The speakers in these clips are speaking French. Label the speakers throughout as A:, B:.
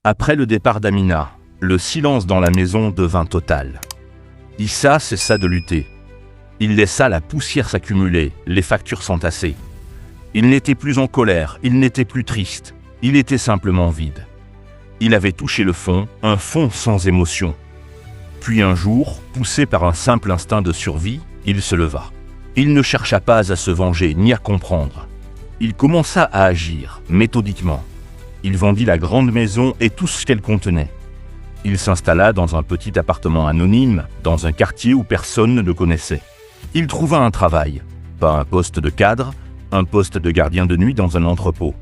A: Après le départ d'Amina, le silence dans la maison devint total. Issa cessa de lutter. Il laissa la poussière s'accumuler, les factures s'entasser. Il n'était plus en colère, il n'était plus triste, il était simplement vide. Il avait touché le fond, un fond sans émotion. Puis un jour, poussé par un simple instinct de survie, il se leva. Il ne chercha pas à se venger ni à comprendre. Il commença à agir, méthodiquement. Il vendit la grande maison et tout ce qu'elle contenait. Il s'installa dans un petit appartement anonyme, dans un quartier où personne ne le connaissait. Il trouva un travail, pas un poste de cadre, un poste de gardien de nuit dans un entrepôt.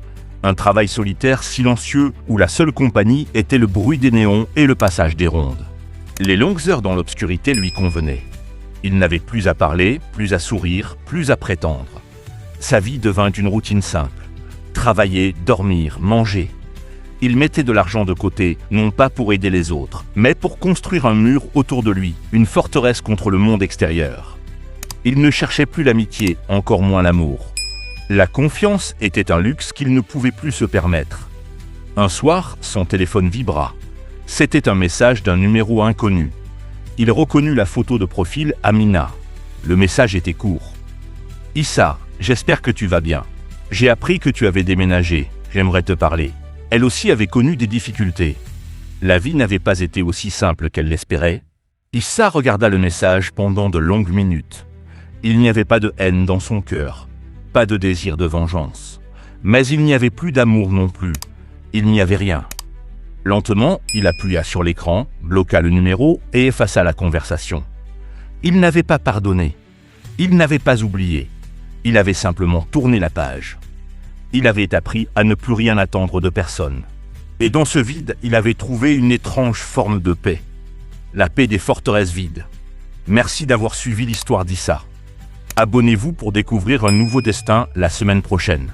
A: Un travail solitaire, silencieux, où la seule compagnie était le bruit des néons et le passage des rondes. Les longues heures dans l'obscurité lui convenaient. Il n'avait plus à parler, plus à sourire, plus à prétendre. Sa vie devint une routine simple. Travailler, dormir, manger. Il mettait de l'argent de côté, non pas pour aider les autres, mais pour construire un mur autour de lui, une forteresse contre le monde extérieur. Il ne cherchait plus l'amitié, encore moins l'amour. La confiance était un luxe qu'il ne pouvait plus se permettre. Un soir, son téléphone vibra. C'était un message d'un numéro inconnu. Il reconnut la photo de profil Amina. Le message était court. « Issa, j'espère que tu vas bien. J'ai appris que tu avais déménagé. J'aimerais te parler. » Elle aussi avait connu des difficultés. La vie n'avait pas été aussi simple qu'elle l'espérait. Issa regarda le message pendant de longues minutes. Il n'y avait pas de haine dans son cœur, pas de désir de vengeance. Mais il n'y avait plus d'amour non plus. Il n'y avait rien. Lentement, il appuya sur l'écran, bloqua le numéro et effaça la conversation. Il n'avait pas pardonné. Il n'avait pas oublié. Il avait simplement tourné la page. Il avait appris à ne plus rien attendre de personne. Et dans ce vide, il avait trouvé une étrange forme de paix. La paix des forteresses vides. Merci d'avoir suivi l'histoire d'Issa. Abonnez-vous pour découvrir un nouveau destin la semaine prochaine.